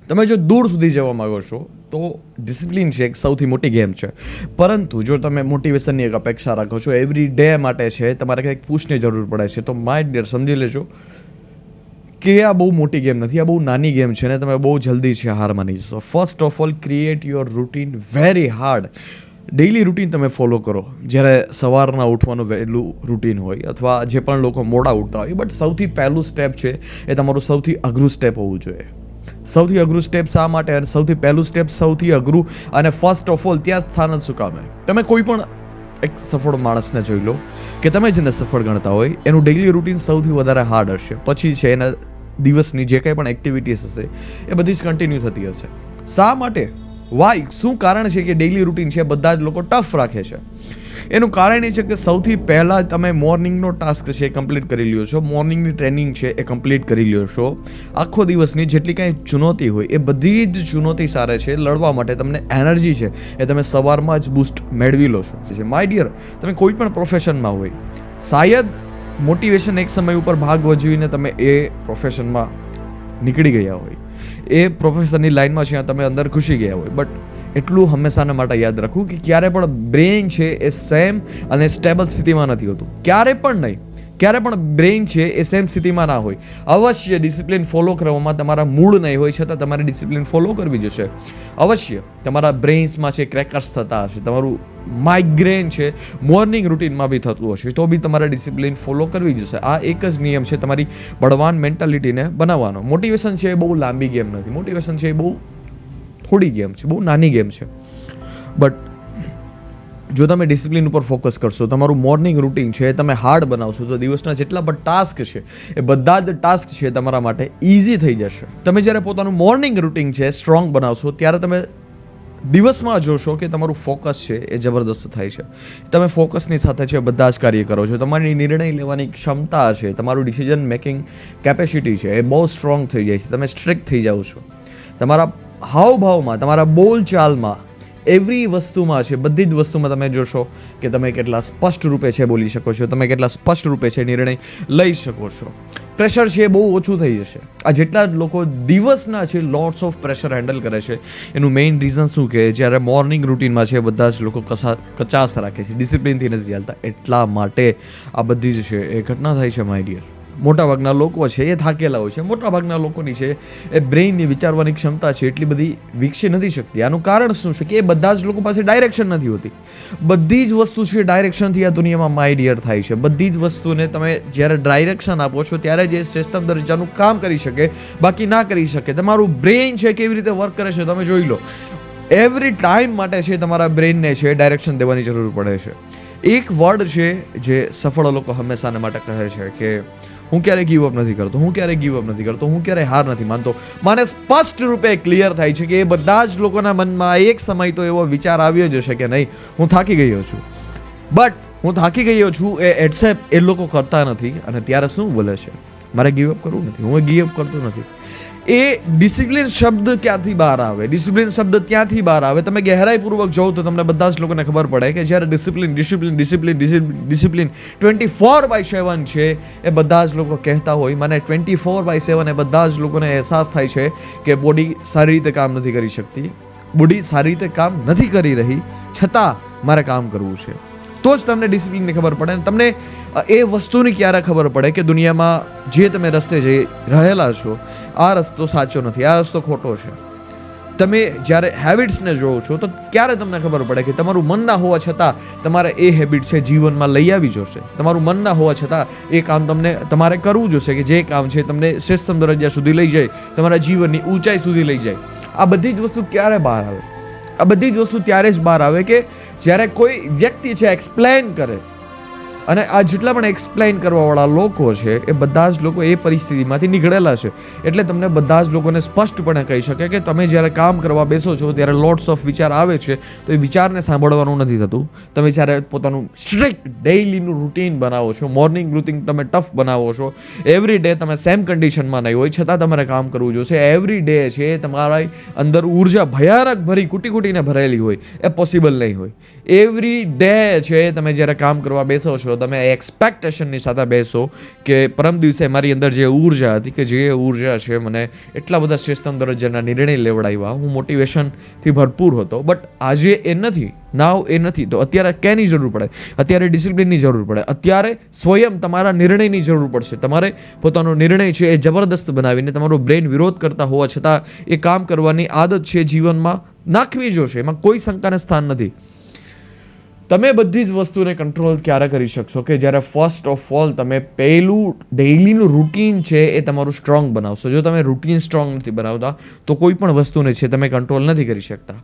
તમે જો દૂર સુધી જવા માગો છો તો ડિસિપ્લિન છે એક સૌથી મોટી ગેમ છે. પરંતુ જો તમે મોટિવેશનની એક અપેક્ષા રાખો છો, એવરી ડે માટે છે, તમારે કંઈક પુશની જરૂર પડે છે, તો માય ડિયર સમજી લેજો કે આ બહુ મોટી ગેમ નથી, આ બહુ નાની ગેમ છે ને તમે બહુ જલ્દી છે હાર માની જશો. First of all create your routine very hard. Daily routine તમે ફોલો કરો. જ્યારે સવારના ઉઠવાનું વહેલું રૂટીન હોય અથવા જે પણ લોકો મોડા ઉઠતા હોય, બટ સૌથી પહેલું સ્ટેપ છે એ તમારું સૌથી અઘરું સ્ટેપ હોવું જોઈએ. સૌથી અઘરું સ્ટેપ શા માટે? અને સૌથી પહેલું સ્ટેપ સૌથી અઘરું અને ફર્સ્ટ ઓફ ઓલ ત્યાં સ્થાન જ શું કામે? તમે કોઈ પણ એક સફળ માણસને જોઈ લો કે તમે જેને સફળ ગણતા હોય, એનું ડેઇલી રૂટીન સૌથી વધારે હાર્ડ હશે. પછી છે એના દિવસની જે કંઈ પણ એક્ટિવિટીઝ હશે એ બધી જ કન્ટિન્યુ થતી હશે. શા માટે? વાય? શું કારણ છે કે ડેઇલી રૂટીન છે બધા જ લોકો ટફ રાખે છે? એનું કારણ એ છે કે સૌથી પહેલાં તમે મોર્નિંગનો ટાસ્ક છે એ કમ્પ્લીટ કરી લ્યો છો, મોર્નિંગની ટ્રેનિંગ છે એ કમ્પ્લીટ કરી લ્યો છો. આખો દિવસની જેટલી કાંઈ ચુનૌતી હોય એ બધી જ ચુનૌતી સારે છે લડવા માટે તમને એનર્જી છે એ તમે સવારમાં જ બૂસ્ટ મેળવી લો છો. માય ડિયર, તમે કોઈ પણ પ્રોફેશનમાં હોય, શાયદ મોટિવેશન એક સમય ઉપર ભાગ ભજવીને તમે એ પ્રોફેશનમાં નીકળી ગયા હોય, એ પ્રોફેશનની લાઇનમાં છે તમે અંદર ઘૂસી ગયા હોય, બટ એટલું હંમેશાના માટે યાદ રાખવું કે ક્યારે પણ બ્રેઇન છે એ સેમ અને સ્ટેબલ સ્થિતિમાં નથી હોતું. ક્યારે પણ નહીં, ક્યારે પણ બ્રેઇન છે એ સેમ સ્થિતિમાં ના હોય. અવશ્ય ડિસિપ્લિન ફોલો કરવામાં તમારા મૂડ નહીં હોય છતાં તમારે ડિસિપ્લિન ફોલો કરવી જશે. અવશ્ય તમારા બ્રેઇન્સમાં છે ક્રેકર્સ થતા હશે, તમારું માઇગ્રેન છે મોર્નિંગ રૂટીનમાં બી થતું હશે, તો બી તમારે ડિસિપ્લિન ફોલો કરવી જશે. આ એક જ નિયમ છે તમારી બળવાન મેન્ટાલિટીને બનાવવાનો. મોટિવેશન છે એ બહુ લાંબી ગેમ નથી, મોટિવેશન છે એ બહુ થોડી ગેમ છે, બહુ નાની ગેમ છે. બટ જો તમે ડિસિપ્લિન ઉપર ફોકસ કરશો, તમારું મોર્નિંગ રૂટીન છે તમે હાર્ડ બનાવશો, તો દિવસના જેટલા પણ ટાસ્ક છે એ બધા જ ટાસ્ક છે તમારા માટે ઇઝી થઈ જશે. તમે જ્યારે પોતાનું મોર્નિંગ રૂટીન છે સ્ટ્રોંગ બનાવશો, ત્યારે તમે દિવસમાં જોશો કે તમારું ફોકસ છે એ જબરદસ્ત થાય છે. તમે ફોકસની સાથે છે બધા જ કાર્ય કરો છો, તમારી નિર્ણય લેવાની ક્ષમતા છે, તમારું ડિસિઝન મેકિંગ કેપેસિટી છે એ બહુ સ્ટ્રોંગ થઈ જાય છે. તમે સ્ટ્રિક્ટ થઈ જાઓ છો. તમારા હાવભાવમાં, તમારા બોલચાલમાં, એવરી વસ્તુમાં છે, બધી જ વસ્તુમાં તમે જોશો કે તમે કેટલા સ્પષ્ટ રૂપે છે બોલી શકો છો, તમે કેટલા સ્પષ્ટ રૂપે છે નિર્ણય લઈ શકો છો. પ્રેશર છે એ બહુ ઓછું થઈ જશે. આ જેટલા જ લોકો દિવસના છે લોટ્સ ઓફ પ્રેશર હેન્ડલ કરે છે, એનું મેઇન રીઝન શું કે જ્યારે મોર્નિંગ રૂટીનમાં છે બધા જ લોકો કચાસ રાખે છે, ડિસિપ્લિનથી નથી ચાલતા. એટલા માટે આ બધી જ છે એ ઘટના થાય છે માય ડિયર. મોટાભાગના લોકો છે એ થાકેલા હોય છે. મોટાભાગના લોકોની છે એ બ્રેઇનની વિચારવાની ક્ષમતા છે એટલી બધી વિકસી નથી શકતી. આનું કારણ શું છે કે એ બધા જ લોકો પાસે ડાયરેક્શન નથી હોતી. બધી જ વસ્તુ છે ડાયરેક્શનથી આ દુનિયામાં માય ડિયર થાય છે. બધી જ વસ્તુને તમે જ્યારે ડાયરેક્શન આપો છો ત્યારે જ એ શ્રેષ્ઠતમ દરજ્જાનું કામ કરી શકે, બાકી ના કરી શકે. તમારું બ્રેઇન છે કેવી રીતે વર્ક કરે છે તમે જોઈ લો. એવરી ટાઈમ માટે છે તમારા બ્રેઇનને છે ડાયરેક્શન દેવાની જરૂર પડે છે. એક વર્ડ છે જે સફળ લોકો હંમેશાને માટે કહે છે કે હું ક્યારેય ગીવ અપ નથી કરતો, હું ક્યારેય ગીવ અપ નથી કરતો, હું ક્યારેય હાર નથી માનતો. મને સ્પષ્ટ રૂપે ક્લિયર થાય છે કે એ બધા જ લોકોના મનમાં એક સમય તો એવો વિચાર આવ્યો જ હશે કે નહીં, હું થાકી ગયો છું. બટ હું થાકી ગયો છું એ એક્સેપ્ટ એ લોકો કરતા નથી. અને ત્યારે શું બોલે છે? મારે ગીવ અપ કરવું નથી, હું ગીવ અપ કરતો નથી. એ ડિસિપ્લિન શબ્દ ક્યાંથી બહાર આવે? ડિસિપ્લિન શબ્દ ત્યાંથી બહાર આવે, તમે ગહેરાઈપૂર્વક જોવો તો તમને બધા જ લોકોને ખબર પડે કે જ્યારે ડિસિપ્લિન 24/7 છે એ બધા જ લોકો કહેતા હોય. મને 24/7 એ બધા જ લોકોને અહેસાસ થાય છે કે બોડી સારી રીતે કામ નથી કરી શકતી, બોડી સારી રીતે કામ નથી કરી રહી, છતાં મારે કામ કરવું છે. તો જ તમને ડિસિપ્લિનની ખબર પડે. અને તમને એ વસ્તુની ક્યારે ખબર પડે કે દુનિયામાં જે તમે રસ્તે જઈ રહેલા છો આ રસ્તો સાચો નથી, આ રસ્તો ખોટો છે. તમે જ્યારે હેબિટ્સને જોવો છો તો ક્યારે તમને ખબર પડે કે તમારું મન ના હોવા છતાં તમારે એ હેબિટ છે જીવનમાં લઈ આવી જોશે. તમારું મન ના હોવા છતાં એ કામ તમારે કરવું જોશે કે જે કામ છે તમને શ્રેષ્ઠતમ દરજ્જા સુધી લઈ જાય, તમારા જીવનની ઊંચાઈ સુધી લઈ જાય. આ બધી જ વસ્તુ ક્યારે બહાર આવે? આ બધી જ વસ્તુ ત્યારે જ બહાર આવે કે જ્યારે કોઈ વ્યક્તિ છે એક્સપ્લેન કરે. અને આ જેટલા પણ એક્સપ્લેન કરવાવાળા લોકો છે એ બધા જ લોકો એ પરિસ્થિતિમાંથી નીકળેલા છે. એટલે તમને બધા જ લોકોને સ્પષ્ટપણે કહી શકે કે તમે જ્યારે કામ કરવા બેસો છો ત્યારે લોટ્સ ઓફ વિચાર આવે છે, તો એ વિચારને સાંભળવાનું નથી થતું. તમે જ્યારે પોતાનું સ્ટ્રિક્ટ ડેઇલીનું રૂટીન બનાવો છો, મોર્નિંગ રૂટીન તમે ટફ બનાવો છો, એવરી ડે તમે સેમ કન્ડિશનમાં નહીં હોય છતાં તમારે કામ કરવું જોશે. એવરી ડે છે તમારા અંદર ઉર્જા ભયાનક ભરી કૂટીને ભરેલી હોય, એ પોસિબલ નહીં હોય. એવરી ડે છે તમે જ્યારે કામ કરવા બેસો છો કરો, તમે એક્સપેક્ટેશનની સાથે બેસો કે પરમ દિવસે મારી અંદર જે ઉર્જા હતી, કે જે ઉર્જા છે મને એટલા બધા શ્રેષ્ઠતમ દરજ્જાના નિર્ણય લેવડાવ્યા, હું મોટિવેશનથી ભરપૂર હતો, બટ આજે એ નથી, નાવ એ નથી, તો અત્યારે કેની જરૂર પડે? અત્યારે ડિસિપ્લિનની જરૂર પડે, અત્યારે સ્વયં તમારા નિર્ણયની જરૂર પડશે. તમારે પોતાનો નિર્ણય છે એ જબરદસ્ત બનાવીને તમારો બ્રેન વિરોધ કરતા હોવા છતાં એ કામ કરવાની આદત છે જીવનમાં નાખવી જોશે, એમાં કોઈ શંકાને સ્થાન નથી. તમે બધી જ વસ્તુને કંટ્રોલ ક્યારે કરી શકશો કે જ્યારે ફર્સ્ટ ઓફ ઓલ તમે પહેલું ડેઇલીનું રૂટીન છે એ તમારું સ્ટ્રોંગ બનાવશો. જો તમે રૂટીન સ્ટ્રોંગ નથી બનાવતા તો કોઈ પણ વસ્તુને છે તમે કંટ્રોલ નથી કરી શકતા.